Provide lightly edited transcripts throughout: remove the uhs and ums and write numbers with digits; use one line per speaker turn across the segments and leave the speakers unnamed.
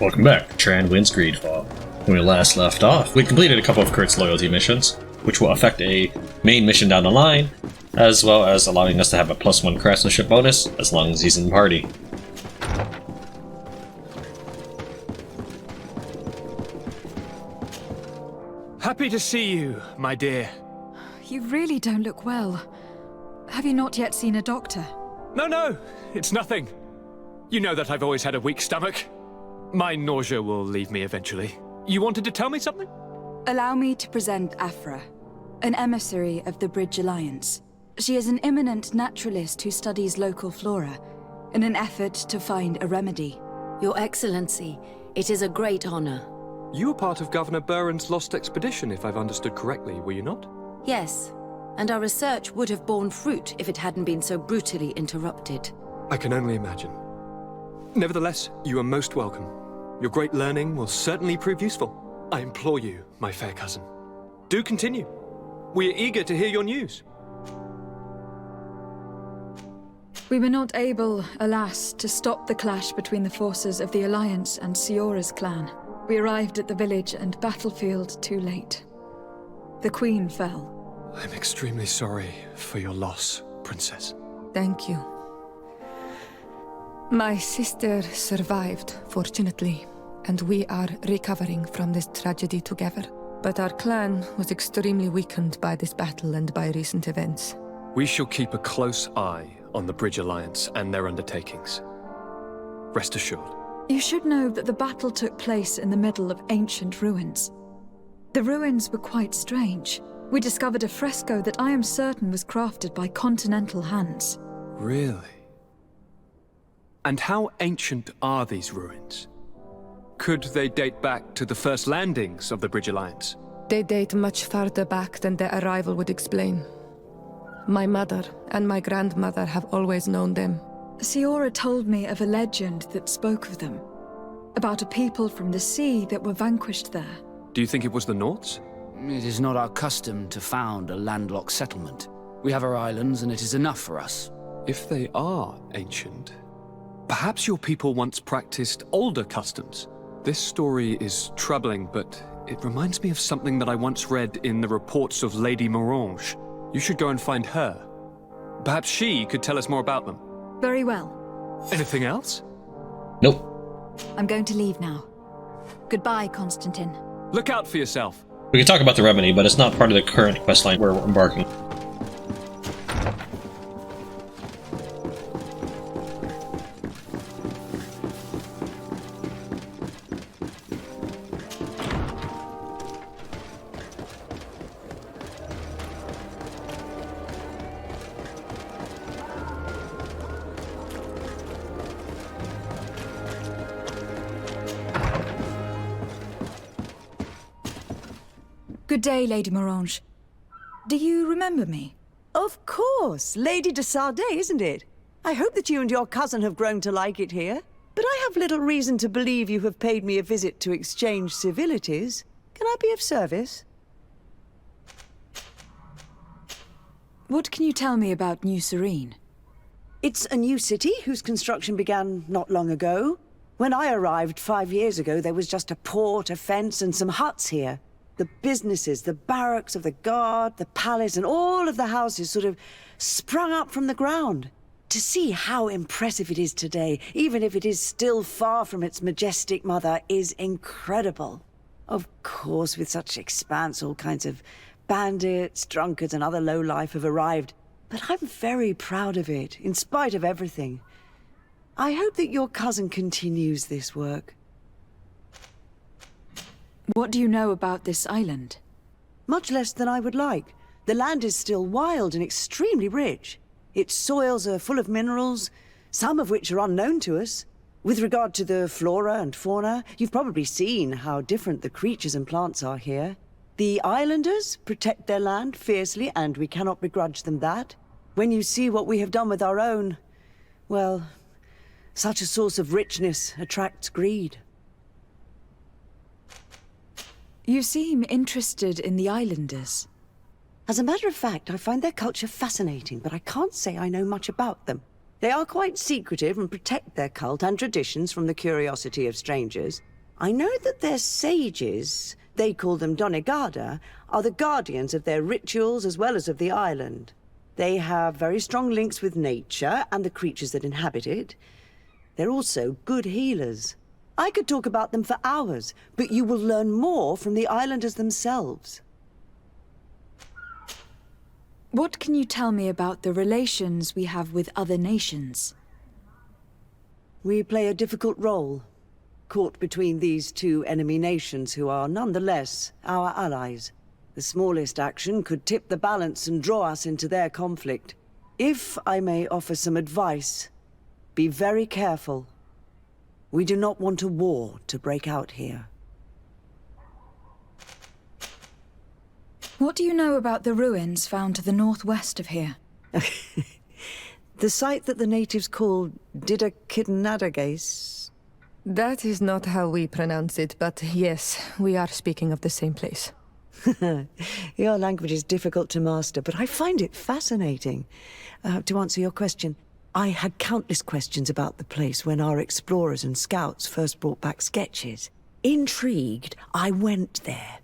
Welcome back. Tran wins GreedFall. When we last left off, we completed a couple of Kurt's loyalty missions, which will affect a main mission down the line, as well as allowing us to have a +1 craftsmanship bonus as long as he's in the party.
Happy to see you, my dear.
You really don't look well. Have you not yet seen a doctor?
No, it's nothing. You know that I've always had a weak stomach. My nausea will leave me eventually. You wanted to tell me something?
Allow me to present Afra, an emissary of the Bridge Alliance. She is an eminent naturalist who studies local flora, in an effort to find a remedy.
Your Excellency, it is a great honor.
You were part of Governor Buren's lost expedition, if I've understood correctly, were you not?
Yes, and our research would have borne fruit if it hadn't been so brutally interrupted.
I can only imagine. Nevertheless, you are most welcome. Your great learning will certainly prove useful. I implore you, my fair cousin. Do continue. We are eager to hear your news.
We were not able, alas, to stop the clash between the forces of the Alliance and Siora's clan. We arrived at the village and battlefield too late. The Queen fell.
I'm extremely sorry for your loss, Princess.
Thank you. My sister survived, fortunately, and we are recovering from this tragedy together. But our clan was extremely weakened by this battle and by recent events.
We shall keep a close eye on the Bridge Alliance and their undertakings. Rest assured.
You should know that the battle took place in the middle of ancient ruins. The ruins were quite strange. We discovered a fresco that I am certain was crafted by continental hands.
Really? And how ancient are these ruins? Could they date back to the first landings of the Bridge Alliance?
They date much farther back than their arrival would explain. My mother and my grandmother have always known them.
Siora told me of a legend that spoke of them, about a people from the sea that were vanquished there.
Do you think it was the Norts?
It is not our custom to found a landlocked settlement. We have our islands, and it is enough for us.
If they are ancient, perhaps your people once practiced older customs. This story is troubling, but it reminds me of something that I once read in the reports of Lady Morange. You should go and find her. Perhaps she could tell us more about them.
Very well.
Anything else?
Nope.
I'm going to leave now. Goodbye, Constantine.
Look out for yourself.
We can talk about the remedy, but it's not part of the current questline where we're embarking.
Good day, Lady Morange. Do you remember me?
Of course! Lady de Sardet, isn't it? I hope that you and your cousin have grown to like it here. But I have little reason to believe you have paid me a visit to exchange civilities. Can I be of service?
What can you tell me about New Serene?
It's a new city whose construction began not long ago. When I arrived 5 years ago, there was just a port, a fence, and some huts here. The businesses, the barracks of the guard, the palace, and all of the houses sort of sprung up from the ground. To see how impressive it is today, even if it is still far from its majestic mother, is incredible. Of course, with such expanse, all kinds of bandits, drunkards, and other lowlife have arrived. But I'm very proud of it, in spite of everything. I hope that your cousin continues this work.
What do you know about this island?
Much less than I would like. The land is still wild and extremely rich. Its soils are full of minerals, some of which are unknown to us. With regard to the flora and fauna, you've probably seen how different the creatures and plants are here. The islanders protect their land fiercely, and we cannot begrudge them that. When you see what we have done with our own, well, such a source of richness attracts greed.
You seem interested in the islanders.
As a matter of fact, I find their culture fascinating, but I can't say I know much about them. They are quite secretive and protect their cult and traditions from the curiosity of strangers. I know that their sages, they call them Donegada, are the guardians of their rituals as well as of the island. They have very strong links with nature and the creatures that inhabit it. They're also good healers. I could talk about them for hours, but you will learn more from the islanders themselves.
What can you tell me about the relations we have with other nations?
We play a difficult role, caught between these two enemy nations who are nonetheless our allies. The smallest action could tip the balance and draw us into their conflict. If I may offer some advice, be very careful. We do not want a war to break out here.
What do you know about the ruins found to the northwest of here?
The site that the natives call Didakidnadagace.
That is not how we pronounce it, but yes, we are speaking of the same place.
Your language is difficult to master, but I find it fascinating. To answer your question, I had countless questions about the place when our explorers and scouts first brought back sketches. Intrigued, I went there.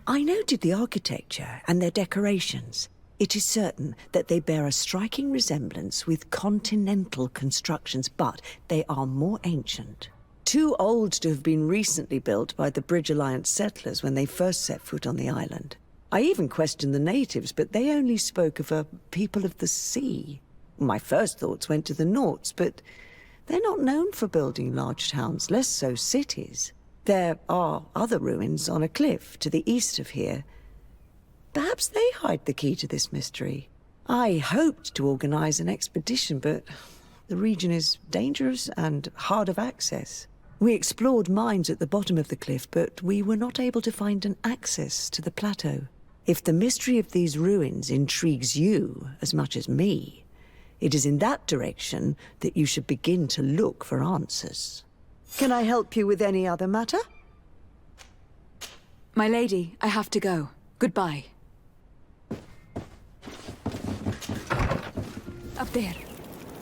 I noted the architecture and their decorations. It is certain that they bear a striking resemblance with continental constructions, but they are more ancient. Too old to have been recently built by the Bridge Alliance settlers when they first set foot on the island. I even questioned the natives, but they only spoke of a people of the sea. My first thoughts went to the Nauts, but they're not known for building large towns, less so cities. There are other ruins on a cliff to the east of here. Perhaps they hide the key to this mystery. I hoped to organize an expedition, but the region is dangerous and hard of access. We explored mines at the bottom of the cliff, but we were not able to find an access to the plateau. If the mystery of these ruins intrigues you as much as me, it is in that direction that you should begin to look for answers. Can I help you with any other matter?
My lady, I have to go. Goodbye.
Up there.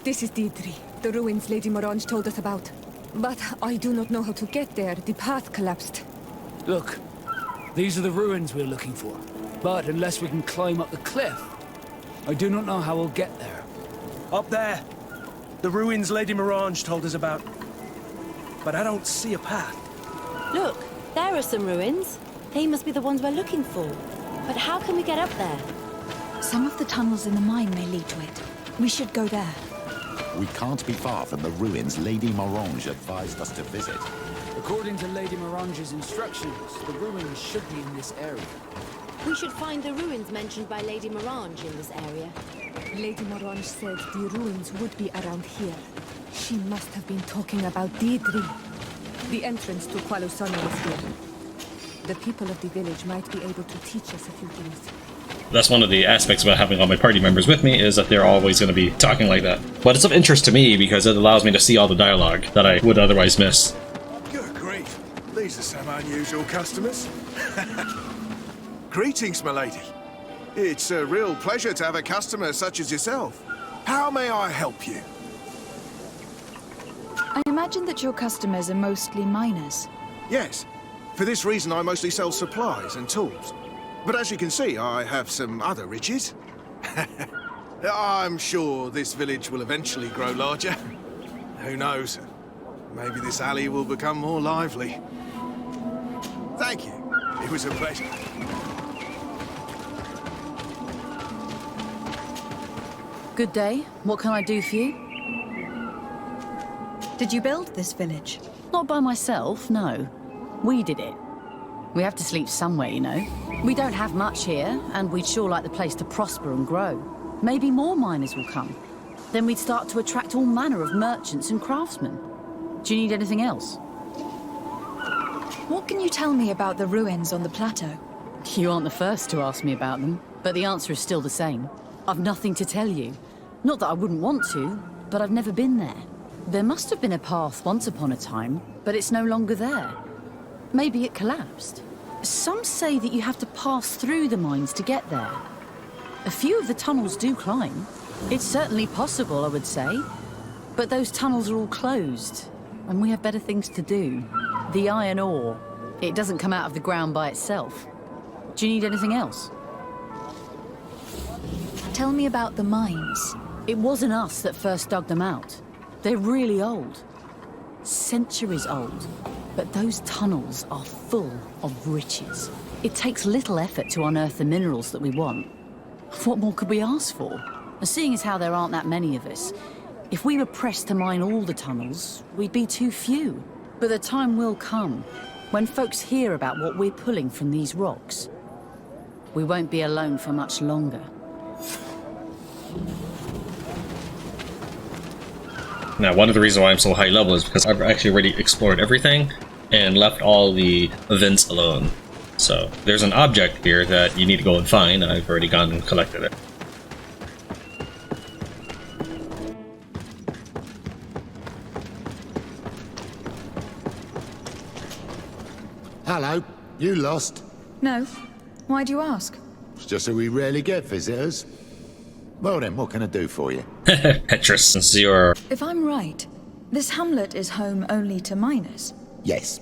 This is Deidre, the ruins Lady Morange told us about. But I do not know how to get there. The path collapsed.
Look, these are the ruins we're looking for. But unless we can climb up the cliff, I do not know how we'll get there.
Up there. The ruins Lady Morange told us about. But I don't see a path.
Look, there are some ruins. They must be the ones we're looking for. But how can we get up there?
Some of the tunnels in the mine may lead to it. We should go there.
We can't be far from the ruins Lady Morange advised us to visit.
According to Lady Morange's instructions, the ruins should be in this area.
We should find the ruins mentioned by Lady Morange in this area.
Lady Morange said the ruins would be around here. She must have been talking about Deidre. The entrance to Qualusana is here. The people of the village might be able to teach us a few things.
That's one of the aspects about having all my party members with me, is that they're always going to be talking like that. But it's of interest to me because it allows me to see all the dialogue that I would otherwise miss.
Good grief. These are some unusual customers. Greetings, my lady. It's a real pleasure to have a customer such as yourself. How may I help you?
I imagine that your customers are mostly miners.
Yes. For this reason, I mostly sell supplies and tools. But as you can see, I have some other riches. I'm sure this village will eventually grow larger. Who knows? Maybe this alley will become more lively. Thank you. It was a pleasure.
Good day. What can I do for you?
Did you build this village?
Not by myself, no. We did it. We have to sleep somewhere, you know. We don't have much here, and we'd sure like the place to prosper and grow. Maybe more miners will come. Then we'd start to attract all manner of merchants and craftsmen. Do you need anything else?
What can you tell me about the ruins on the plateau?
You aren't the first to ask me about them, but the answer is still the same. I've nothing to tell you. Not that I wouldn't want to, but I've never been there. There must have been a path once upon a time, but it's no longer there. Maybe it collapsed. Some say that you have to pass through the mines to get there. A few of the tunnels do climb. It's certainly possible, I would say. But those tunnels are all closed, and we have better things to do. The iron ore, it doesn't come out of the ground by itself. Do you need anything else?
Tell me about the mines.
It wasn't us that first dug them out. They're really old. Centuries old. But those tunnels are full of riches. It takes little effort to unearth the minerals that we want. What more could we ask for? And seeing as how there aren't that many of us, if we were pressed to mine all the tunnels, we'd be too few. But the time will come when folks hear about what we're pulling from these rocks. We won't be alone for much longer.
Now, one of the reasons why I'm so high level is because I've actually already explored everything and left all the events alone. So, there's an object here that you need to go and find, and I've already gone and collected it.
Hello, you lost?
No. Why do you ask?
It's just that we rarely get visitors. Well then, what can I do for you?
Petrus and Zior.
If I'm right, this hamlet is home only to miners.
Yes.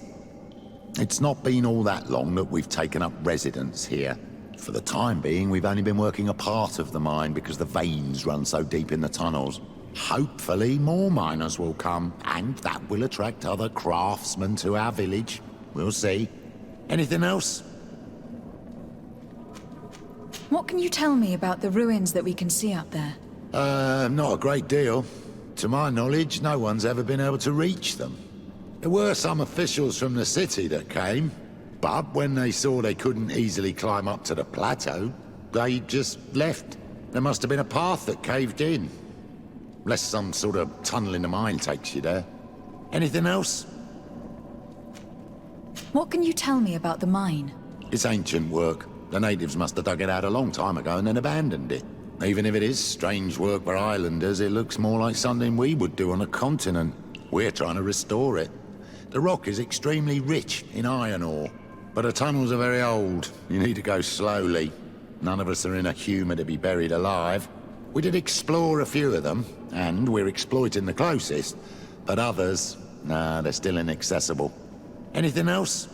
It's not been all that long that we've taken up residence here. For the time being, we've only been working a part of the mine because the veins run so deep in the tunnels. Hopefully, more miners will come, and that will attract other craftsmen to our village. We'll see. Anything else?
What can you tell me about the ruins that we can see up there?
Not a great deal. To my knowledge, no one's ever been able to reach them. There were some officials from the city that came, but when they saw they couldn't easily climb up to the plateau, they just left. There must have been a path that caved in. Unless some sort of tunnel in the mine takes you there. Anything else?
What can you tell me about the mine?
It's ancient work. The natives must have dug it out a long time ago and then abandoned it. Even if it is strange work for islanders, it looks more like something we would do on a continent. We're trying to restore it. The rock is extremely rich in iron ore, but the tunnels are very old. You need to go slowly. None of us are in a humour to be buried alive. We did explore a few of them, and we're exploiting the closest. But others, nah, they're still inaccessible. Anything else?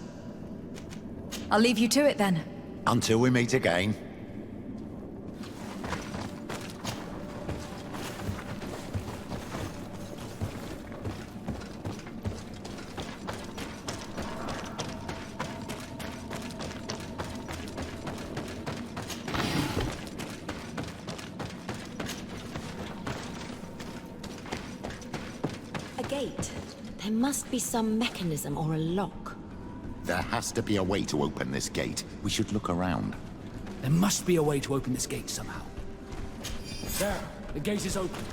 I'll leave you to it then.
Until we meet again.
A gate. There must be some mechanism or a lock.
There has to be a way to open this gate. We should look around.
There must be a way to open this gate somehow. There, the gate is open.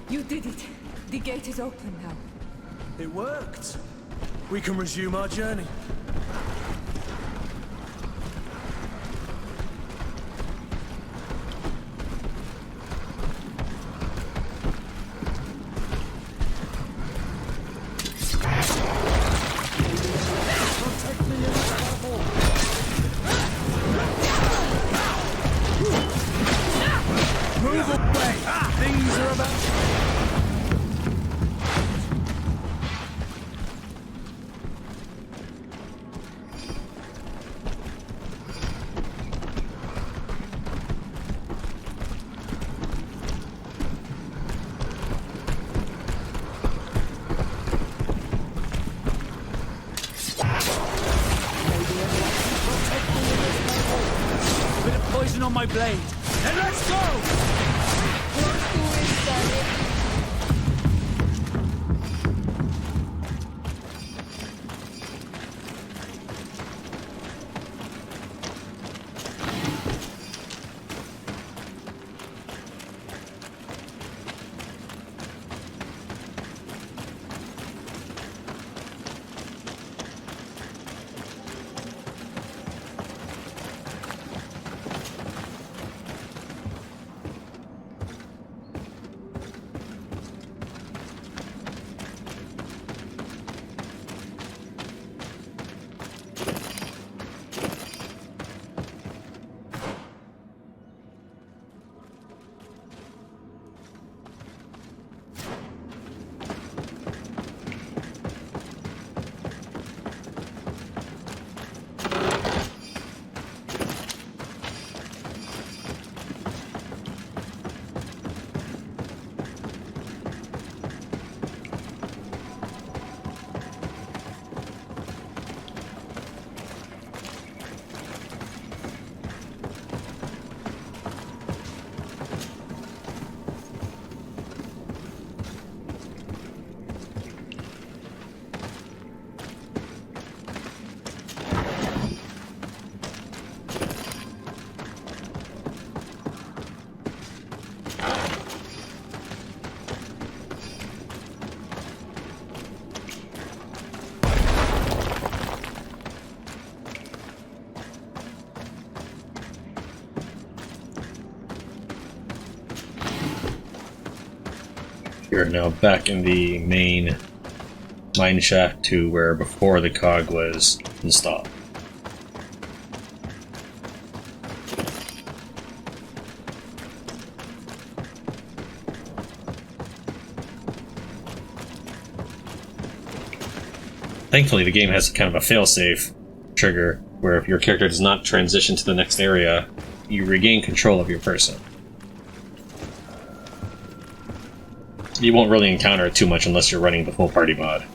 You did it. The gate is open now.
It worked. We can resume our journey.
Poison on my blade. Then let's go!
are now back in the main mine shaft to where before the cog was installed. Thankfully, the game has kind of a failsafe trigger where if your character does not transition to the next area, you regain control of your person. You won't really encounter it too much unless you're running the full party mod.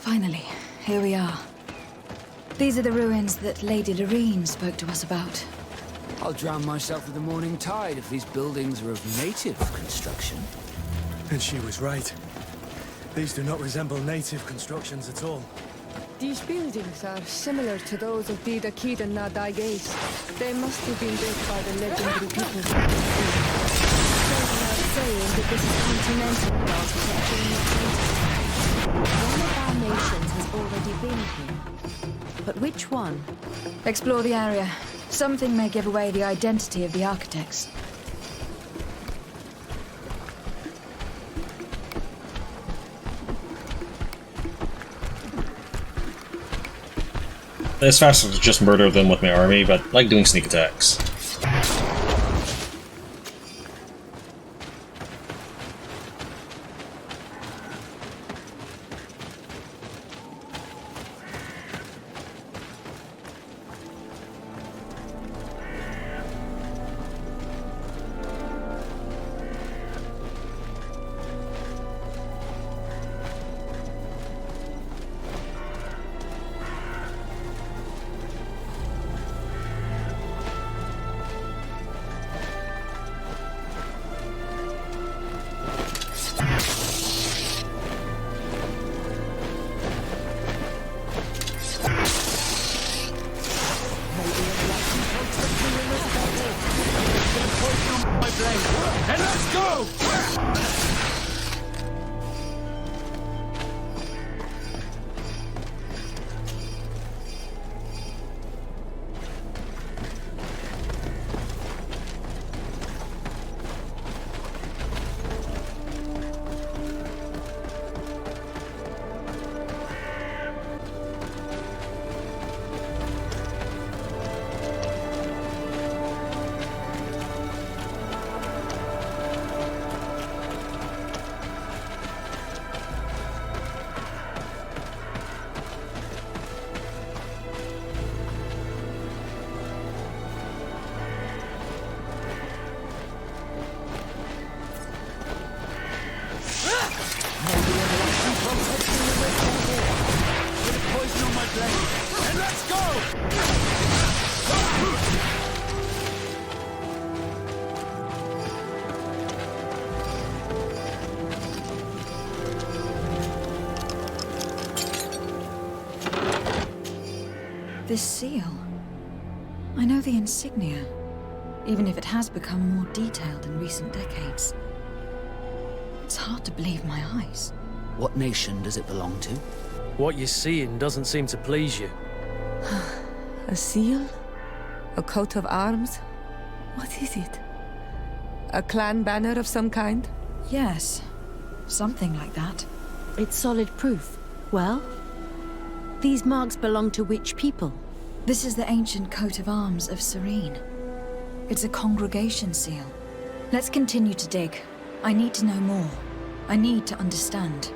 Finally, here we are. These are the ruins that Lady Lorene spoke to us about.
I'll drown myself with the morning tide if these buildings are of native construction.
And she was right. These do not resemble native constructions at all.
These buildings are similar to those of the Kid and Nadaiges. They must have been built by the legendary people. Saying that this is continental architecture in the one of our nations has already been here.
But which one?
Explore the area. Something may give away the identity of the architects.
It's faster to just murder them with my army, but I like doing sneak attacks.
This seal. I know the insignia, even if it has become more detailed in recent decades. It's hard to believe my eyes.
What nation does it belong to?
What you're seeing doesn't seem to please you.
A seal? A coat of arms? What is it? A clan banner of some kind?
Yes, something like that.
It's solid proof. Well, these marks belong to which people?
This is the ancient coat of arms of Serene. It's a congregation seal. Let's continue to dig. I need to know more. I need to understand.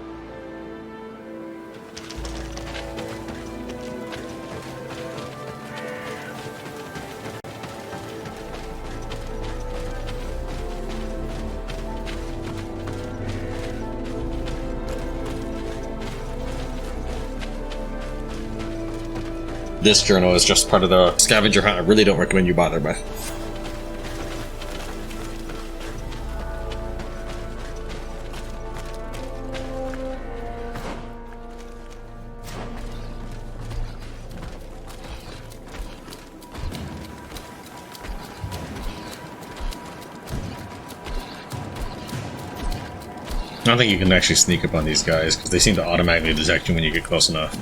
This journal is just part of the scavenger hunt I really don't recommend you bother with. I don't think you can actually sneak up on these guys, because they seem to automatically detect you when you get close enough.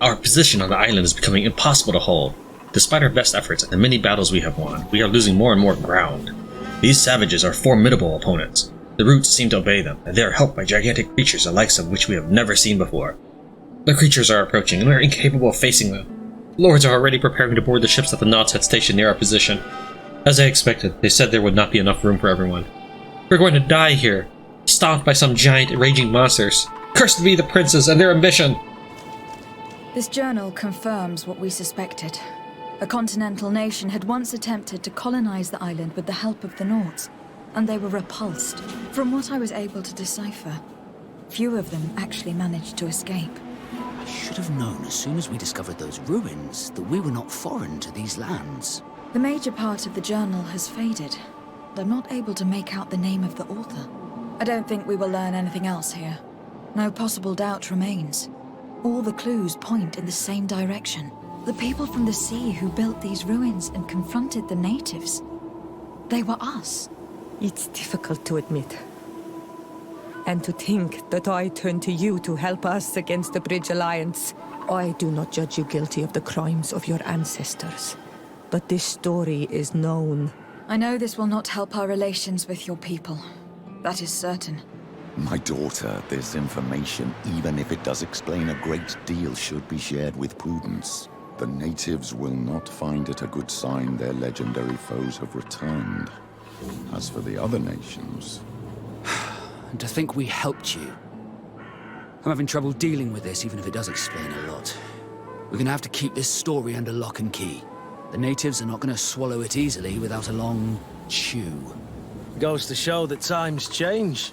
Our position on the island is becoming impossible to hold. Despite our best efforts and the many battles we have won, we are losing more and more ground. These savages are formidable opponents. The roots seem to obey them, and they are helped by gigantic creatures the likes of which we have never seen before. The creatures are approaching, and we are incapable of facing them. Lords are already preparing to board the ships that the Nauts had stationed near our position. As I expected, they said there would not be enough room for everyone. We're going to die here, stomped by some giant raging monsters. Cursed be the princes and their ambition!
This journal confirms what we suspected. A continental nation had once attempted to colonize the island with the help of the Nauts, and they were repulsed. From what I was able to decipher, few of them actually managed to escape.
I should have known as soon as we discovered those ruins that we were not foreign to these lands.
The major part of the journal has faded, and I'm not able to make out the name of the author. I don't think we will learn anything else here. No possible doubt remains. All the clues point in the same direction. The people from the sea who built these ruins and confronted the natives. They were us.
It's difficult to admit. And to think that I turn to you to help us against the Bridge Alliance. I do not judge you guilty of the crimes of your ancestors. But this story is known.
I know this will not help our relations with your people. That is certain.
My daughter, this information, even if it does explain a great deal, should be shared with prudence. The natives will not find it a good sign their legendary foes have returned. As for the other nations...
And to think we helped you. I'm having trouble dealing with this, even if it does explain a lot. We're gonna have to keep this story under lock and key. The natives are not gonna swallow it easily without a long chew.
Goes to show that times change.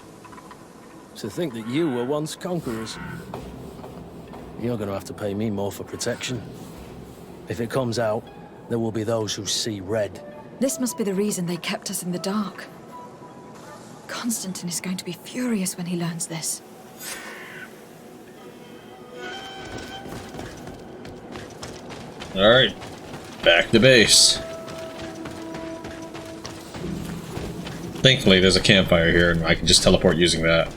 To think that you were once conquerors. You're gonna have to pay me more for protection. If it comes out, there will be those who see red.
This must be the reason they kept us in the dark. Constantine is going to be furious when he learns this.
Alright, back to base. Thankfully there's a campfire here and I can just teleport using that.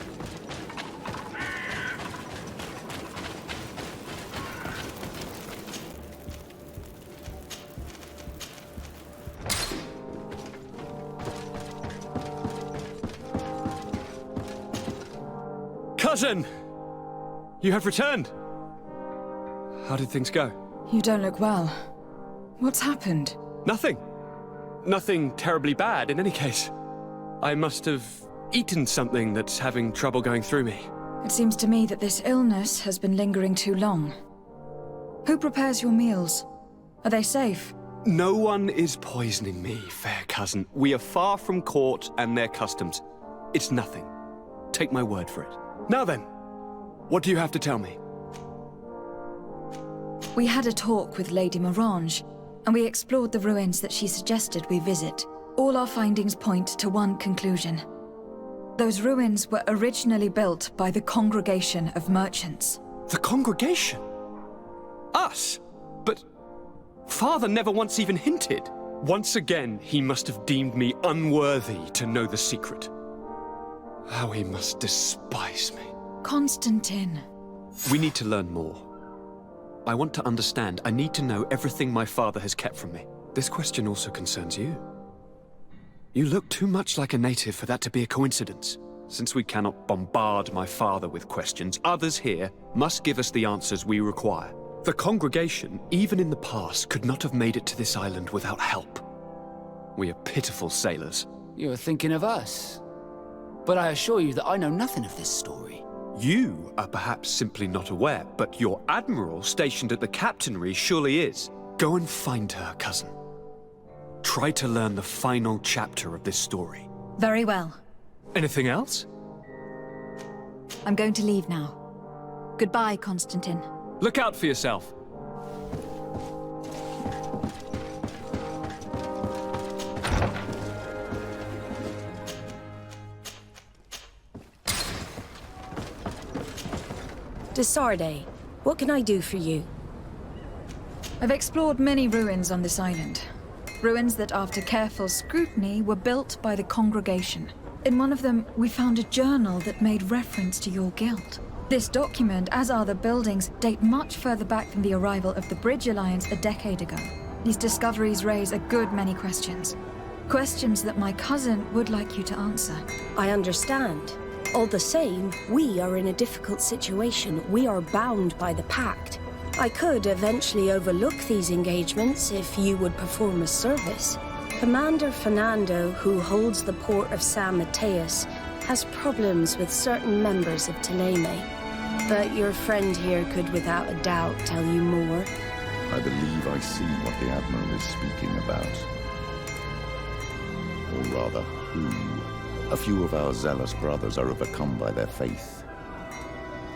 Cousin! You have returned! How did things go?
You don't look well. What's happened?
Nothing. Nothing terribly bad in any case. I must have eaten something that's having trouble going through me.
It seems to me that this illness has been lingering too long. Who prepares your meals? Are they safe?
No one is poisoning me, fair cousin. We are far from court and their customs. It's nothing. Take my word for it. Now then, what do you have to tell me?
We had a talk with Lady Morange, and we explored the ruins that she suggested we visit. All our findings point to one conclusion. Those ruins were originally built by the Congregation of Merchants.
The Congregation? Us? But Father never once even hinted. Once again, he must have deemed me unworthy to know the secret. How he must despise me.
Constantine.
We need to learn more. I want to understand. I need to know everything my father has kept from me. This question also concerns you. You look too much like a native for that to be a coincidence. Since we cannot bombard my father with questions, others here must give us the answers we require. The congregation, even in the past, could not have made it to this island without help. We are pitiful sailors.
You're thinking of us. But I assure you that I know nothing of this story.
You are perhaps simply not aware, but your admiral stationed at the captainry surely is. Go and find her, cousin. Try to learn the final chapter of this story.
Very well.
Anything else?
I'm going to leave now. Goodbye, Constantine.
Look out for yourself.
To Sardet, what can I do for you?
I've explored many ruins on this island. Ruins that, after careful scrutiny, were built by the congregation. In one of them, we found a journal that made reference to your guild. This document, as are the buildings, date much further back than the arrival of the Bridge Alliance a decade ago. These discoveries raise a good many questions. Questions that my cousin would like you to answer.
I understand. All the same, we are in a difficult situation. We are bound by the pact. I could eventually overlook these engagements if you would perform a service. Commander Fernando, who holds the port of San Mateus, has problems with certain members of Teleme. But your friend here could without a doubt tell you more.
I believe I see what the Admiral is speaking about. Or rather, who. A few of our zealous brothers are overcome by their faith.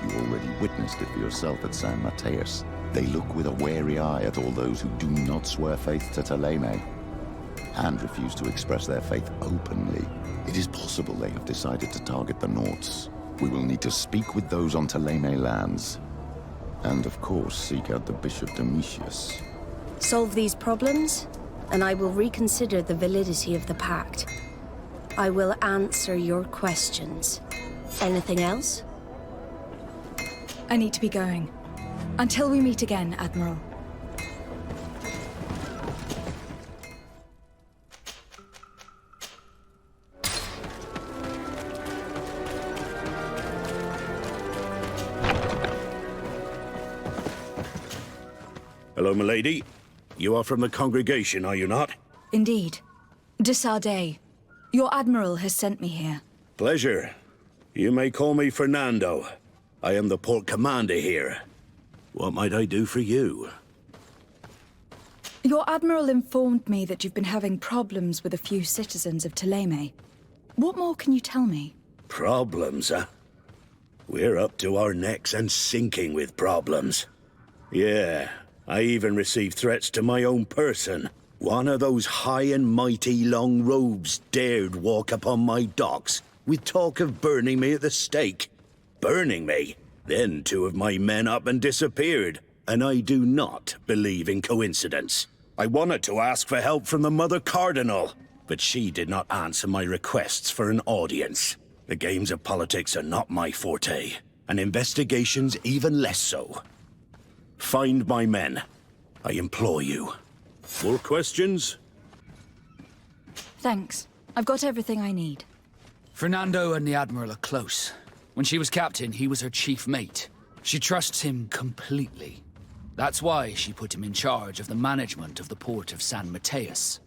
You already witnessed it for yourself at San Mateus. They look with a wary eye at all those who do not swear faith to Teleme, and refuse to express their faith openly. It is possible they have decided to target the Nauts. We will need to speak with those on Teleme lands. And of course, seek out the Bishop Domitius.
Solve these problems, and I will reconsider the validity of the pact. I will answer your questions. Anything else?
I need to be going. Until we meet again, Admiral.
Hello, milady. You are from the congregation, are you not?
Indeed. De Sardet. Your Admiral has sent me here.
Pleasure. You may call me Fernando. I am the port commander here. What might I do for you?
Your Admiral informed me that you've been having problems with a few citizens of Teleme. What more can you tell me?
Problems, huh? We're up to our necks and sinking with problems. Yeah, I even received threats to my own person. One of those high and mighty long robes dared walk upon my docks with talk of burning me at the stake. Burning me? Then two of my men up and disappeared, and I do not believe in coincidence. I wanted to ask for help from the Mother Cardinal, but she did not answer my requests for an audience. The games of politics are not my forte, and investigations even less so. Find my men. I implore you. More questions?
Thanks. I've got everything I need.
Fernando and the Admiral are close. When she was captain, he was her chief mate. She trusts him completely. That's why she put him in charge of the management of the port of San Mateus.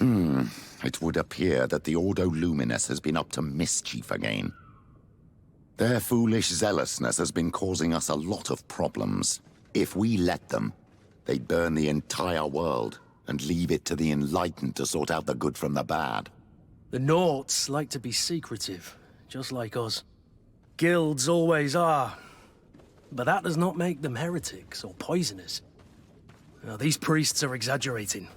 It would appear that the Ordo Luminous has been up to mischief again. Their foolish zealousness has been causing us a lot of problems. If we let them, they'd burn the entire world and leave it to the enlightened to sort out the good from the bad.
The Naughts like to be secretive, just like us. Guilds always are. But that does not make them heretics or poisoners. Now, these priests are exaggerating.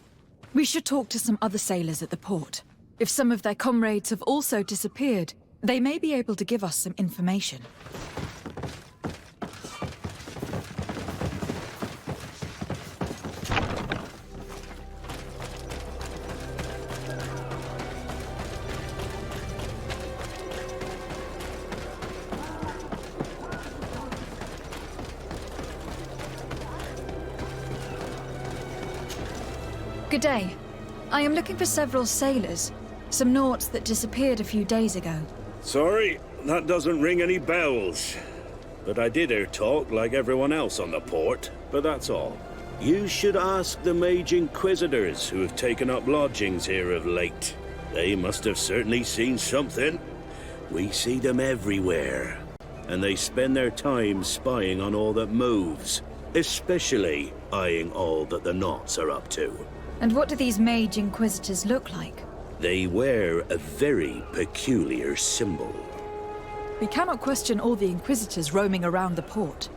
We should talk to some other sailors at the port. If some of their comrades have also disappeared, they may be able to give us some information. Good day. I am looking for several sailors. Some Naughts that disappeared a few days ago.
Sorry, that doesn't ring any bells. But I did hear talk like everyone else on the port, but that's all. You should ask the Mage Inquisitors who have taken up lodgings here of late. They must have certainly seen something. We see them everywhere. And they spend their time spying on all that moves, especially eyeing all that the Naughts are up to.
And what do these Mage Inquisitors look like?
They wear a very peculiar symbol.
We cannot question all the Inquisitors roaming around the port.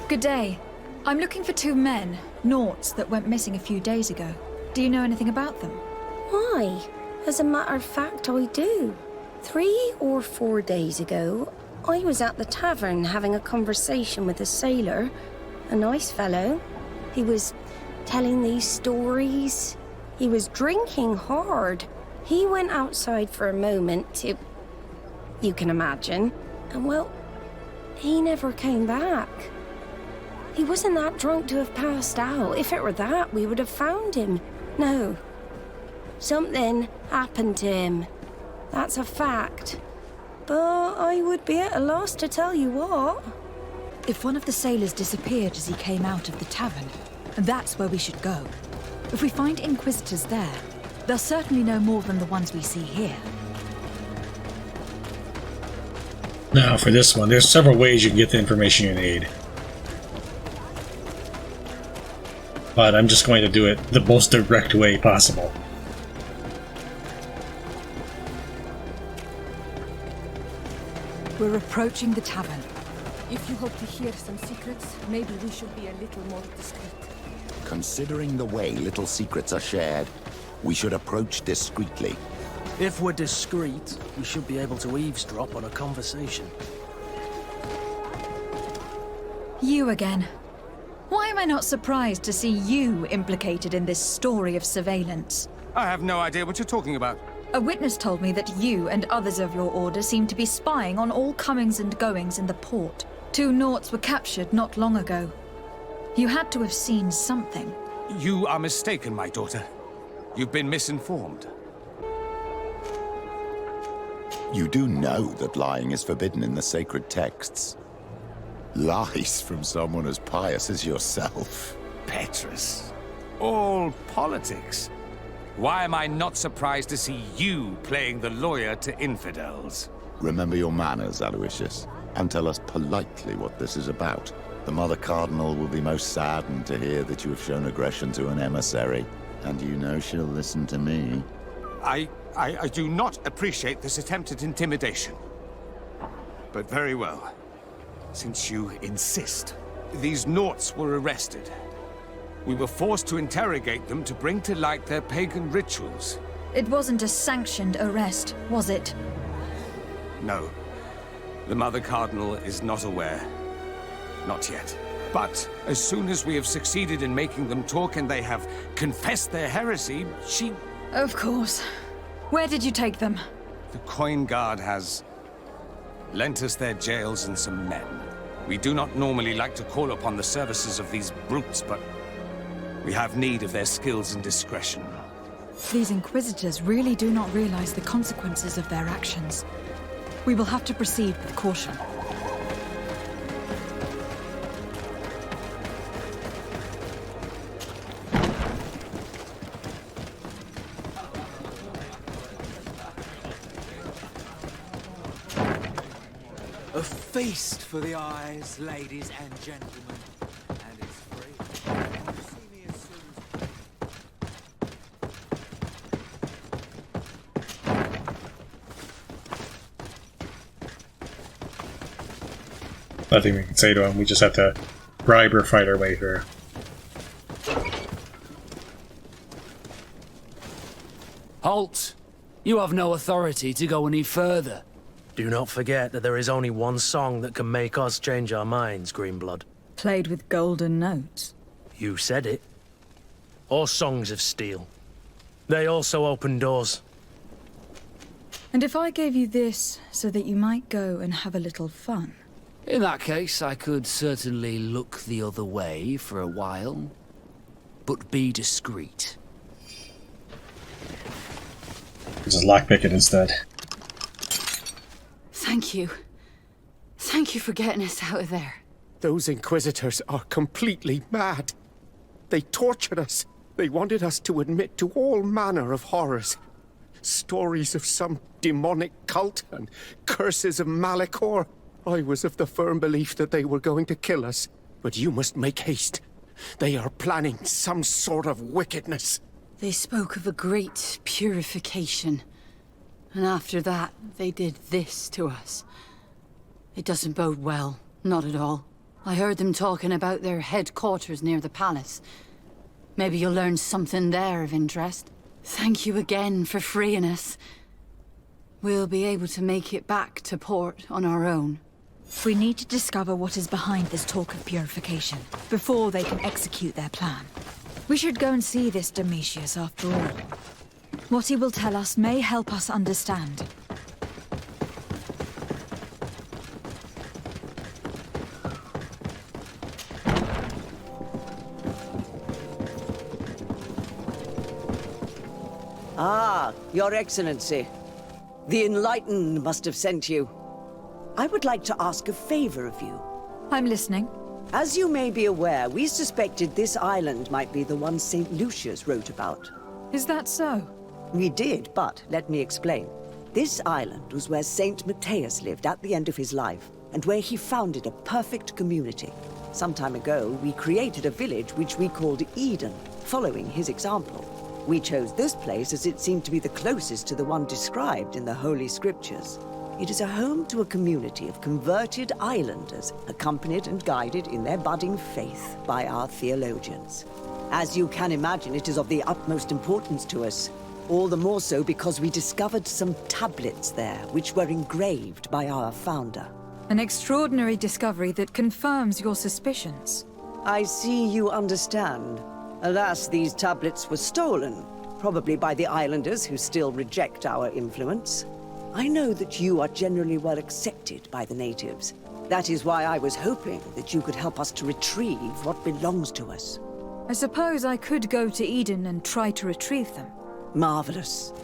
Good day. I'm looking for two men, Naughts, that went missing a few days ago. Do you know anything about them?
Why? As a matter of fact, I do. 3 or 4 days ago, I was at the tavern having a conversation with a sailor, a nice fellow. He was telling these stories. He was drinking hard. He went outside for a moment, you can imagine, and well, he never came back. He wasn't that drunk to have passed out. If it were that, we would have found him. No. Something happened to him. That's a fact. But I would be at a loss to tell you what.
If one of the sailors disappeared as he came out of the tavern, that's where we should go. If we find Inquisitors there, they'll certainly know more than the ones we see here.
Now, for this one, there's several ways you can get the information you need. But I'm just going to do it the most direct way possible.
We're approaching the tavern.
If you hope to hear some secrets, maybe we should be a little more discreet.
Considering the way little secrets are shared, we should approach discreetly.
If we're discreet, we should be able to eavesdrop on a conversation.
You again. Why am I not surprised to see you implicated in this story of surveillance?
I have no idea what you're talking about.
A witness told me that you and others of your order seem to be spying on all comings and goings in the port. 2 Naughts were captured not long ago. You had to have seen something.
You are mistaken, my daughter. You've been misinformed.
You do know that lying is forbidden in the sacred texts. Lies from someone as pious as yourself.
Petrus. All politics. Why am I not surprised to see you playing the lawyer to infidels?
Remember your manners, Aloysius, and tell us politely what this is about. The Mother Cardinal will be most saddened to hear that you have shown aggression to an emissary, and you know she'll listen to me.
I do not appreciate this attempt at intimidation. But very well. Since you insist, these Naughts were arrested. We were forced to interrogate them to bring to light their pagan rituals.
It wasn't a sanctioned arrest, was it?
No. The Mother Cardinal is not aware. Not yet. But as soon as we have succeeded in making them talk and they have confessed their heresy, she...
Of course. Where did you take them?
The Coin Guard has lent us their jails and some men. We do not normally like to call upon the services of these brutes, but we have need of their skills and discretion.
These Inquisitors really do not realize the consequences of their actions. We will have to proceed with caution.
A feast for the eyes, ladies and gentlemen. And it's free. Come see me as soon
Nothing we can say to him, we just have to bribe or fight our way through.
Halt! You have no authority to go any further.
Do not forget that there is only one song that can make us change our minds, Greenblood.
Played with golden notes.
You said it. Or songs of steel. They also open doors.
And if I gave you this so that you might go and have a little fun?
In that case, I could certainly look the other way for a while. But be discreet.
Just lockpick it instead.
Thank you. Thank you for getting us out of there.
Those Inquisitors are completely mad. They tortured us. They wanted us to admit to all manner of horrors. Stories of some demonic cult and curses of Malachor. I was of the firm belief that they were going to kill us. But you must make haste. They are planning some sort of wickedness.
They spoke of a great purification. And after that, they did this to us. It doesn't bode well. Not at all. I heard them talking about their headquarters near the palace. Maybe you'll learn something there of interest. Thank you again for freeing us. We'll be able to make it back to port on our own.
We need to discover what is behind this talk of purification, before they can execute their plan. We should go and see this Domitius after all. What he will tell us may help us understand.
Ah, Your Excellency. The Enlightened must have sent you. I would like to ask a favor of you.
I'm listening.
As you may be aware, we suspected this island might be the one St. Lucius wrote about.
Is that so?
We did, but let me explain. This island was where St. Matthias lived at the end of his life, and where he founded a perfect community. Some time ago, we created a village which we called Eden, following his example. We chose this place as it seemed to be the closest to the one described in the Holy Scriptures. It is a home to a community of converted islanders, accompanied and guided in their budding faith by our theologians. As you can imagine, it is of the utmost importance to us. All the more so because we discovered some tablets there, which were engraved by our founder.
An extraordinary discovery that confirms your suspicions.
I see you understand. Alas, these tablets were stolen, probably by the islanders who still reject our influence. I know that you are generally well accepted by the natives. That is why I was hoping that you could help us to retrieve what belongs to us.
I suppose I could go to Eden and try to retrieve them.
Marvelous.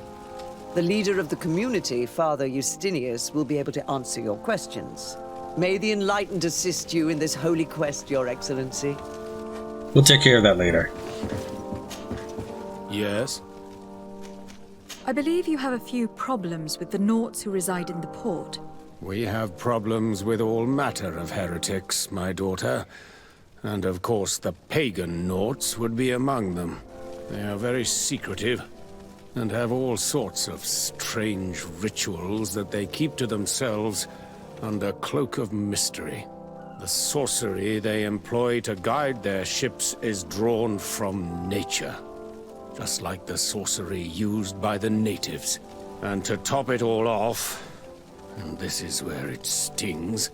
The leader of the community, Father Justinius, will be able to answer your questions. May the Enlightened assist you in this holy quest, Your Excellency.
We'll take care of that later.
Yes?
I believe you have a few problems with the Nauts who reside in the port.
We have problems with all matter of heretics, my daughter. And of course the pagan Nauts would be among them. They are very secretive, and have all sorts of strange rituals that they keep to themselves under cloak of mystery. The sorcery they employ to guide their ships is drawn from nature, just like the sorcery used by the natives. And to top it all off, and this is where it stings,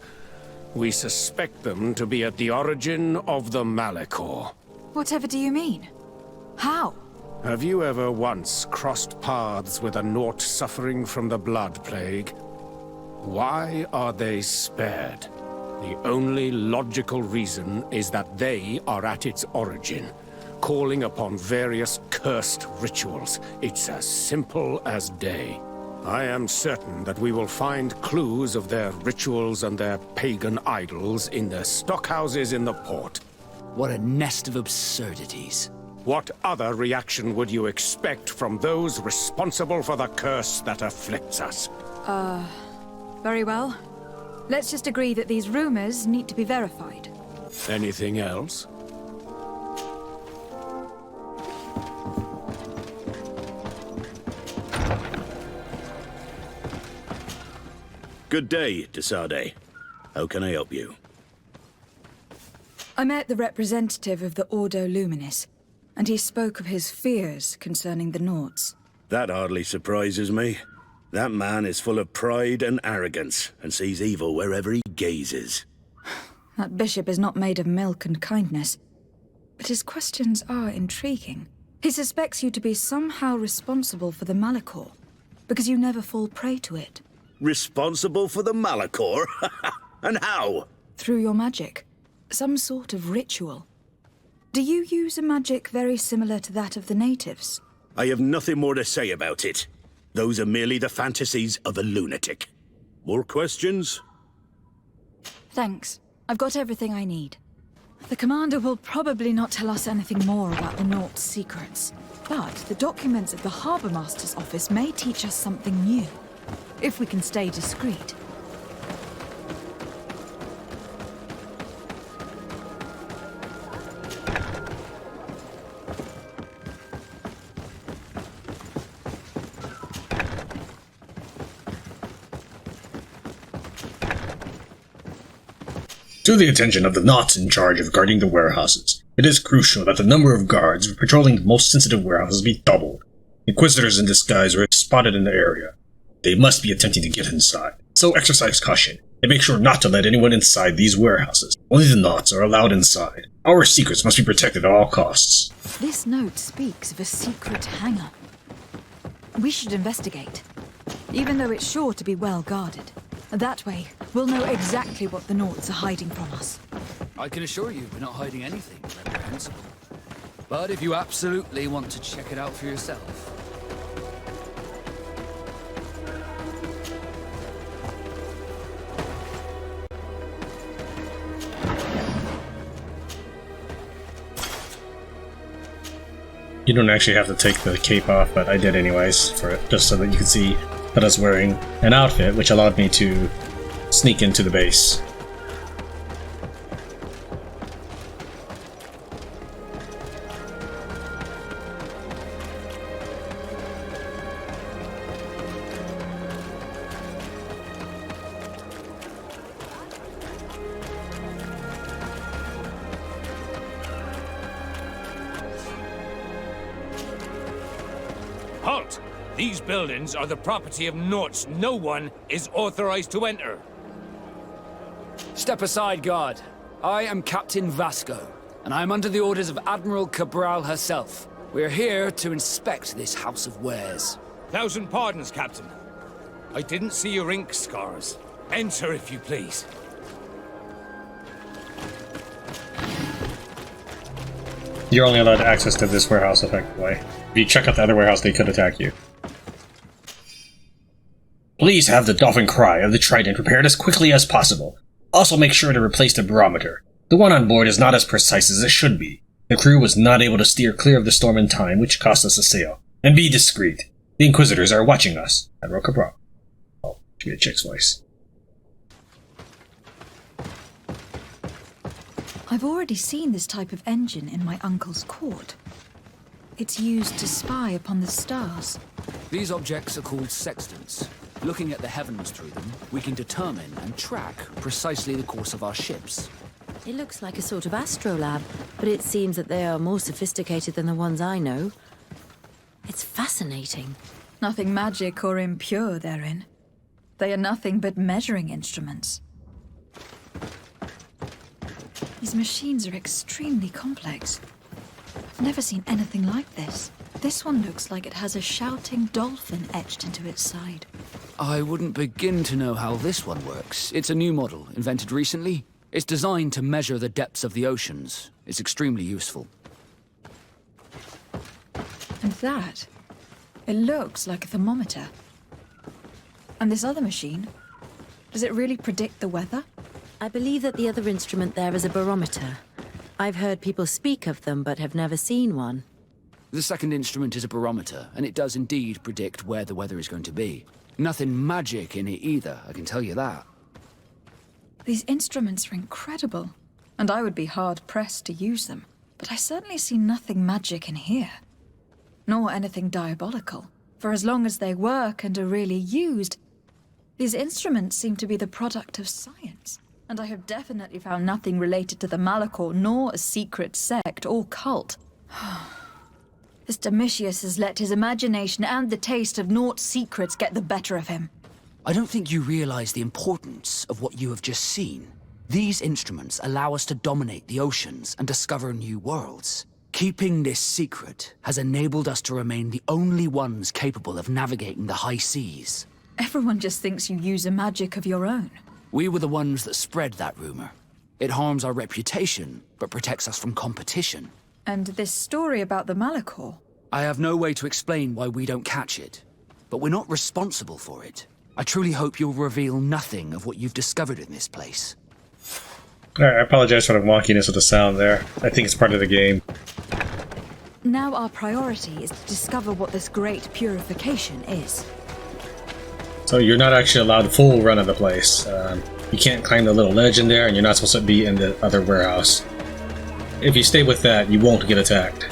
we suspect them to be at the origin of the Malachor.
Whatever do you mean? How?
Have you ever once crossed paths with a Naut suffering from the Blood Plague? Why are they spared? The only logical reason is that they are at its origin,
calling upon various cursed rituals. It's as simple as day. I am certain that we will find clues of their rituals and their pagan idols in the stockhouses in the port.
What a nest of absurdities.
What other reaction would you expect from those responsible for the curse that afflicts us?
Very well. Let's just agree that these rumors need to be verified.
Anything else?
Good day, Sardet. How can I help you?
I met the representative of the Ordo Luminis, and he spoke of his fears concerning the Nauts.
That hardly surprises me. That man is full of pride and arrogance, and sees evil wherever he gazes.
That bishop is not made of milk and kindness, but his questions are intriguing. He suspects you to be somehow responsible for the Malachor, because you never fall prey to it.
Responsible for the Malachor? And how?
Through your magic. Some sort of ritual. Do you use a magic very similar to that of the natives?
I have nothing more to say about it. Those are merely the fantasies of a lunatic. More questions?
Thanks. I've got everything I need. The commander will probably not tell us anything more about the Naught's secrets, but the documents at the Harbour Master's office may teach us something new, if we can stay discreet.
To the attention of the Nauts in charge of guarding the warehouses, it is crucial that the number of guards patrolling the most sensitive warehouses be doubled. Inquisitors in disguise are spotted in the area. They must be attempting to get inside, so exercise caution, and make sure not to let anyone inside these warehouses. Only the Nauts are allowed inside. Our secrets must be protected at all costs.
This note speaks of a secret hangar. We should investigate, even though it's sure to be well guarded. That way, we'll know exactly what the Nauts are hiding from us.
I can assure you we're not hiding anything reprehensible. But if you absolutely want to check it out for yourself...
You don't actually have to take the cape off, but I did anyways, for it, just so that you could see that I was wearing an outfit, which allowed me to sneak into the base.
Halt! These buildings are the property of Nauts. No one is authorized to enter.
Step aside, guard. I am Captain Vasco, and I am under the orders of Admiral Cabral herself. We are here to inspect this house of wares.
1,000 pardons, Captain. I didn't see your ink scars. Enter, if you please.
You're only allowed access to this warehouse, effectively. If you check out the other warehouse, they could attack you. Please have the Dolphin Cry of the Trident prepared as quickly as possible. Also make sure to replace the barometer. The one on board is not as precise as it should be. The crew was not able to steer clear of the storm in time, which cost us a sail. And be discreet. The Inquisitors are watching us. Admiral Cabral. Oh, should be a chick's voice.
I've already seen this type of engine in my uncle's court. It's used to spy upon the stars.
These objects are called sextants. Looking at the heavens through them, we can determine and track precisely the course of our ships.
It looks like a sort of astrolabe, but it seems that they are more sophisticated than the ones I know. It's fascinating.
Nothing magic or impure therein. They are nothing but measuring instruments. These machines are extremely complex. I've never seen anything like this. This one looks like it has a shouting dolphin etched into its side.
I wouldn't begin to know how this one works. It's a new model, invented recently. It's designed to measure the depths of the oceans. It's extremely useful.
that? It looks like a thermometer. And this other machine? Does it really predict the weather?
I believe that the other instrument there is a barometer. I've heard people speak of them, but have never seen one.
The second instrument is a barometer, and it does indeed predict where the weather is going to be. Nothing magic in it either, I can tell you that.
These instruments are incredible, and I would be hard-pressed to use them. But I certainly see nothing magic in here. Nor anything diabolical. For as long as they work and are really used, these instruments seem to be the product of science. And I have definitely found nothing related to the Malachor, nor a secret sect or cult. This Domitius has let his imagination and the taste of Naught's secrets get the better of him.
I don't think you realize the importance of what you have just seen. These instruments allow us to dominate the oceans and discover new worlds. Keeping this secret has enabled us to remain the only ones capable of navigating the high seas.
Everyone just thinks you use a magic of your own.
We were the ones that spread that rumor. It harms our reputation, but protects us from competition.
And this story about the Malachor?
I have no way to explain why we don't catch it, but we're not responsible for it. I truly hope you'll reveal nothing of what you've discovered in this place.
Alright, I apologize for the wonkiness of the sound there. I think it's part of the game.
Now our priority is to discover what this great purification is.
So you're not actually allowed full run of the place. You can't climb the little ledge in there, and you're not supposed to be in the other warehouse. If you stay with that, you won't get attacked.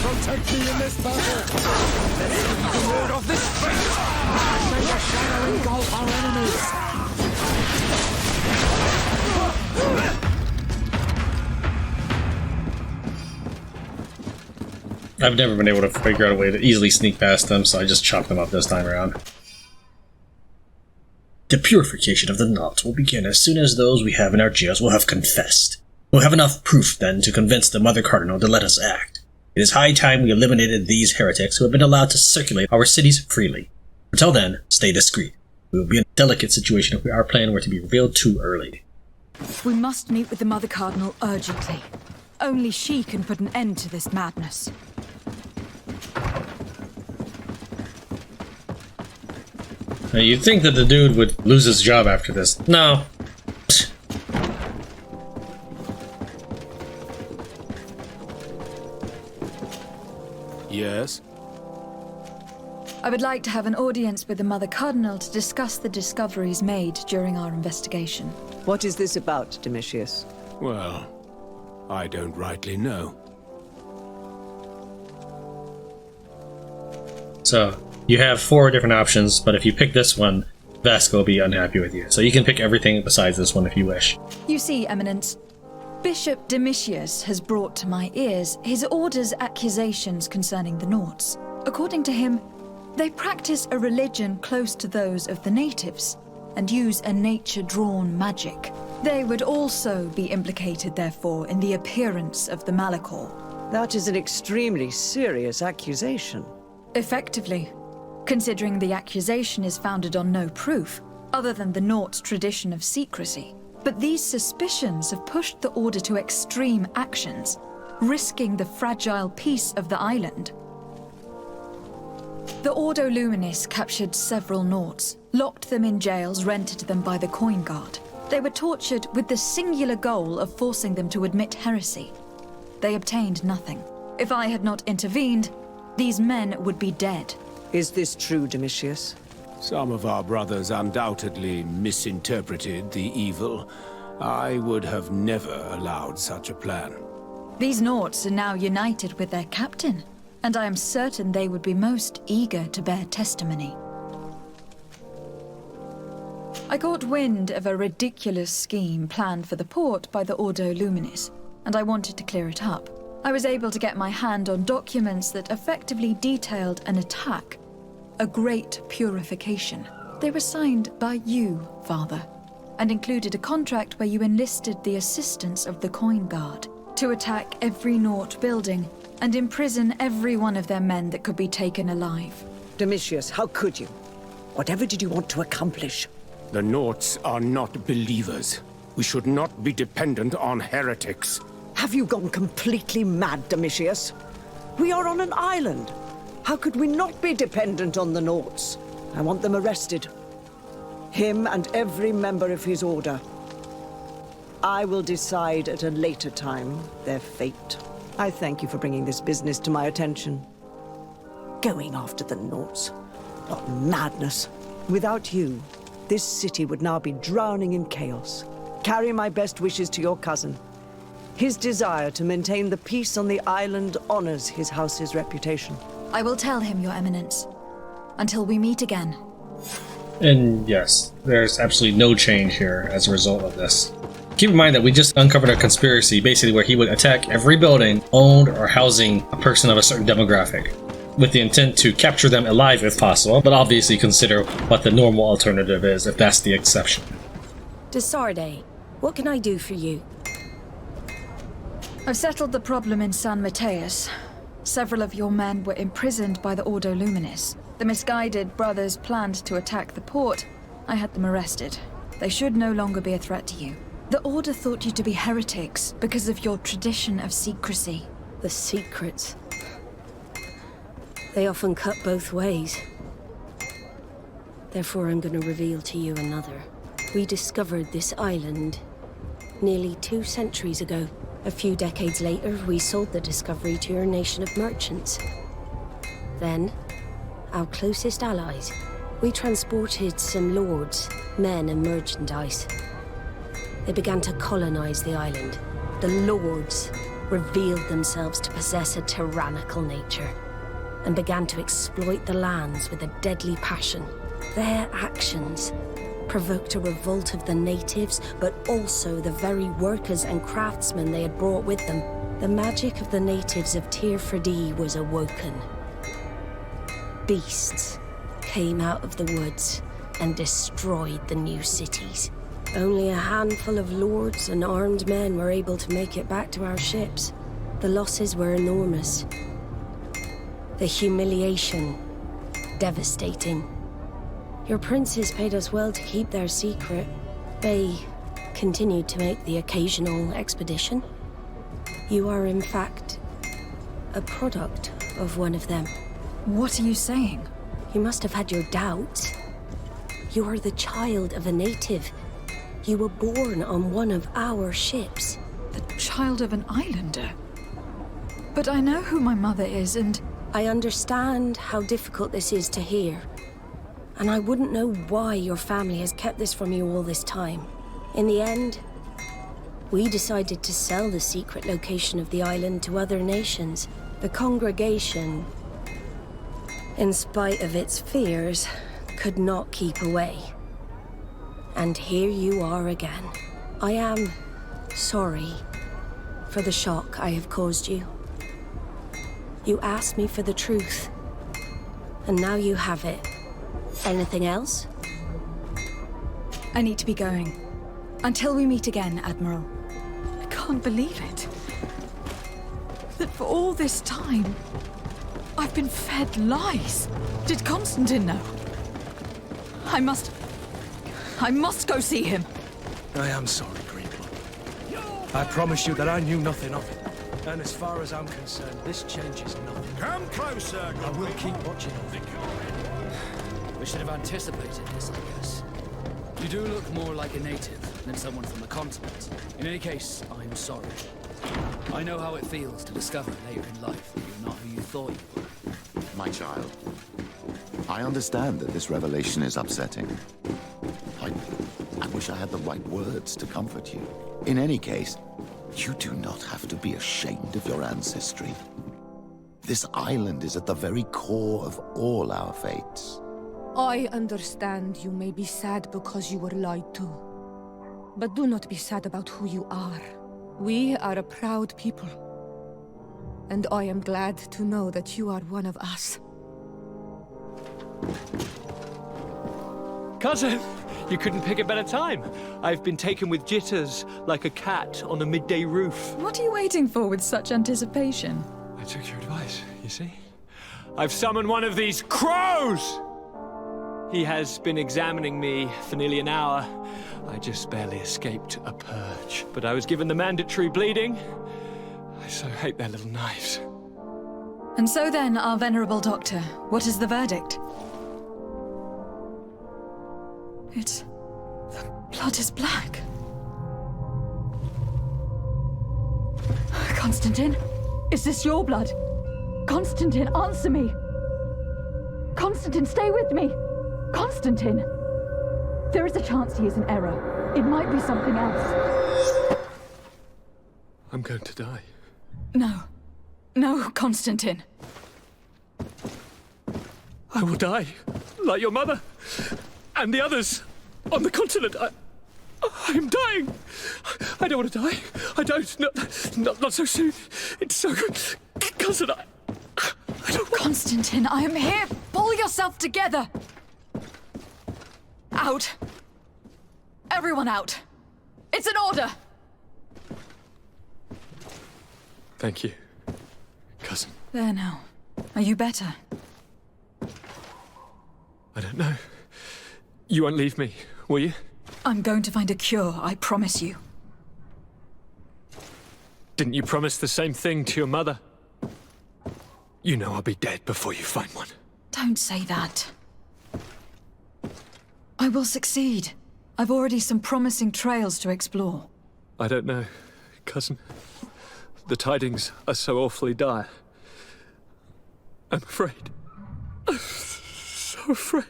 Protect me in this battle! Let's see the word of this fate! May the shadow engulf our enemies!
I've never been able to figure out a way to easily sneak past them, so I just chopped them up this time around. The purification of the knots will begin as soon as those we have in our jails will have confessed. We'll have enough proof then to convince the Mother Cardinal to let us act. It is high time we eliminated these heretics who have been allowed to circulate our cities freely. Until then, stay discreet. We will be in a delicate situation if our plan were to be revealed too early.
We must meet with the Mother Cardinal urgently. Only she can put an end to this madness.
Now, you'd think that the dude would lose his job after this. No.
Yes?
I would like to have an audience with the Mother Cardinal to discuss the discoveries made during our investigation.
What is this about, Domitius?
Well, I don't rightly know.
So, you have 4 different options, but if you pick this one, Vasco will be unhappy with you. So you can pick everything besides this one if you wish.
You see, Eminence, Bishop Domitius has brought to my ears his order's accusations concerning the Naughts. According to him, they practice a religion close to those of the natives, and use a nature-drawn magic. They would also be implicated, therefore, in the appearance of the Malachor.
That is an extremely serious accusation.
Effectively, considering the accusation is founded on no proof, other than the Naughts' tradition of secrecy. But these suspicions have pushed the Order to extreme actions, risking the fragile peace of the island. The Ordo Luminis captured several Naughts, locked them in jails rented to them by the Coin Guard. They were tortured with the singular goal of forcing them to admit heresy. They obtained nothing. If I had not intervened, these men would be dead.
Is this true, Domitius?
Some of our brothers undoubtedly misinterpreted the evil. I would have never allowed such a plan.
These Naughts are now united with their captain, and I am certain they would be most eager to bear testimony. I caught wind of a ridiculous scheme planned for the port by the Ordo Luminis, and I wanted to clear it up. I was able to get my hand on documents that effectively detailed an attack, a great purification. They were signed by you, Father. and included a contract where you enlisted the assistance of the Coin Guard to attack every Nort building and imprison every one of their men that could be taken alive.
Domitius, how could you? Whatever did you want to accomplish?
The Norts are not believers. We should not be dependent on heretics.
Have you gone completely mad, Domitius? We are on an island. How could we not be dependent on the Norts? I want them arrested. Him and every member of his order. I will decide at a later time their fate. I thank you for bringing this business to my attention. Going after the Norts. What madness. Without you, this city would now be drowning in chaos. Carry my best wishes to your cousin. His desire to maintain the peace on the island honors his house's reputation.
I will tell him, Your Eminence. Until we meet again.
And yes, there's absolutely no change here as a result of this. Keep in mind that we just uncovered a conspiracy basically where he would attack every building owned or housing a person of a certain demographic, with the intent to capture them alive if possible, but obviously consider what the normal alternative is if that's the exception.
To Sardet, what can I do for you?
I've settled the problem in San Mateus. Several of your men were imprisoned by the Ordo Luminis. The misguided brothers planned to attack the port. I had them arrested. They should no longer be a threat to you. The Order thought you to be heretics because of your tradition of secrecy.
The secrets. They often cut both ways. Therefore, I'm going to reveal to you another. We discovered this island nearly 2 centuries ago. A few decades later, we sold the discovery to your nation of merchants. Then, our closest allies, we transported some lords, men, and merchandise. They began to colonize the island. The lords revealed themselves to possess a tyrannical nature and began to exploit the lands with a deadly passion. Their actions provoked a revolt of the natives, but also the very workers and craftsmen they had brought with them. The magic of the natives of Tir Freddy was awoken. Beasts came out of the woods and destroyed the new cities. Only a handful of lords and armed men were able to make it back to our ships. The losses were enormous. The humiliation, devastating. Your princes paid us well to keep their secret. They continued to make the occasional expedition. You are, in fact, a product of one of them.
What are you saying?
You must have had your doubts. You are the child of a native. You were born on one of our ships.
The child of an islander? But I know who my mother is, and...
I understand how difficult this is to hear. And I wouldn't know why your family has kept this from you all this time. In the end, we decided to sell the secret location of the island to other nations. The congregation, in spite of its fears, could not keep away. And here you are again. I am sorry for the shock I have caused you. You asked me for the truth, and now you have it. Anything else?
I need to be going. Until we meet again, Admiral. I can't believe it. That for all this time, I've been fed lies. Did Constantine know? I must go see him.
I am sorry, GreedFall. I promise you that I knew nothing of it. And as far as I'm concerned, this changes nothing.
Come closer!
I will keep watching over you.
We should have anticipated this, I guess. You do look more like a native than someone from the continent. In any case, I'm sorry. I know how it feels to discover later in life that you're not who you thought you were.
My child, I understand that this revelation is upsetting. I wish I had the right words to comfort you. In any case, you do not have to be ashamed of your ancestry. This island is at the very core of all our fates.
I understand you may be sad because you were lied to. But do not be sad about who you are. We are a proud people. And I am glad to know that you are one of us.
Cousin, You couldn't pick a better time. I've been taken with jitters, like a cat on a midday roof.
What are you waiting for with such anticipation?
I took your advice, you see? I've summoned one of these crows! He has been examining me for nearly an hour. I just barely escaped a purge. But I was given the mandatory bleeding. I so hate their little knives.
And so then, our venerable doctor, what is the verdict? The blood is black. Constantine, is this your blood? Constantine, answer me! Constantine, stay with me! Constantine! There is a chance he is in error. It might be something else.
I'm going to die.
No. No, Constantine.
I will die, like your mother, and the others on the continent. I'm dying. I don't want to die. I don't. Not so soon. It's so good. Cousin, I don't want...
Constantine, I am here. Pull yourself together. Out. Everyone out. It's an order.
Thank you, cousin.
There now. Are you better?
I don't know. You won't leave me, will you?
I'm going to find a cure, I promise you.
Didn't you promise the same thing to your mother? You know I'll be dead before you find one.
Don't say that. I will succeed. I've already some promising trails to explore.
I don't know, cousin. The tidings are so awfully dire. I'm afraid. I'm so afraid.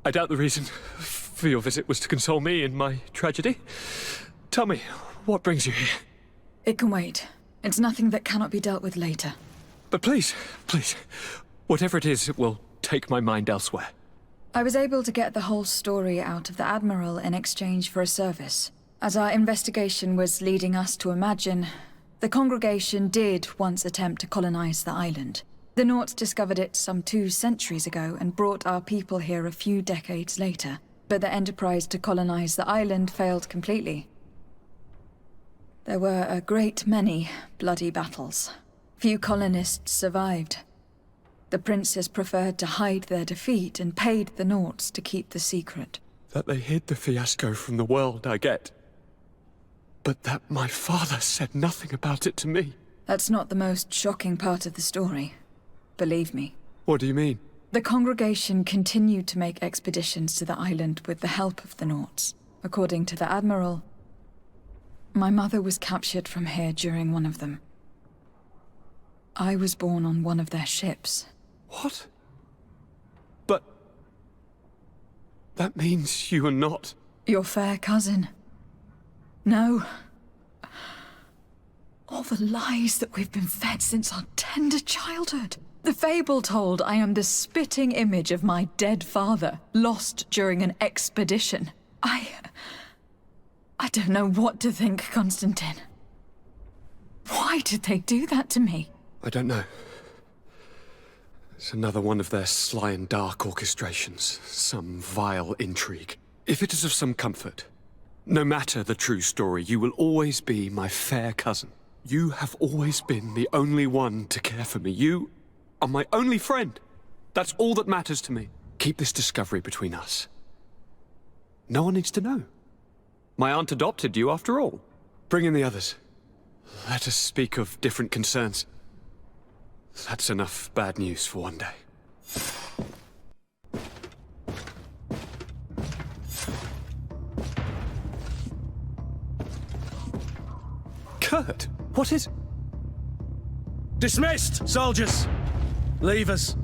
I doubt the reason for your visit was to console me in my tragedy. Tell me, what brings you here?
It can wait. It's nothing that cannot be dealt with later.
But please, whatever it is, it will take my mind elsewhere.
I was able to get the whole story out of the Admiral in exchange for a service. As our investigation was leading us to imagine, the congregation did once attempt to colonize the island. The Nauts discovered it some 2 centuries ago and brought our people here a few decades later. But the enterprise to colonize the island failed completely. There were a great many bloody battles. Few colonists survived. The princes preferred to hide their defeat and paid the Nauts to keep the secret.
That they hid the fiasco from the world, I get. But that my father said nothing about it to me.
That's not the most shocking part of the story. Believe me.
What do you mean?
The congregation continued to make expeditions to the island with the help of the Nauts. According to the Admiral, my mother was captured from here during one of them. I was born on one of their ships.
What? But... that means you are not...
your fair cousin. No. All the lies that we've been fed since our tender childhood. The fable told I am the spitting image of my dead father, lost during an expedition. I don't know what to think, Constantine. Why did they do that to me?
I don't know. It's another one of their sly and dark orchestrations. Some vile intrigue. If it is of some comfort, no matter the true story, you will always be my fair cousin. You have always been the only one to care for me. You are my only friend. That's all that matters to me. Keep this discovery between us. No one needs to know. My aunt adopted you after all. Bring in the others. Let us speak of different concerns. That's enough bad news for one day. Kurt, what is...
Dismissed, soldiers! Leave us.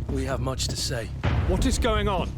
We have much to say.
What is going on?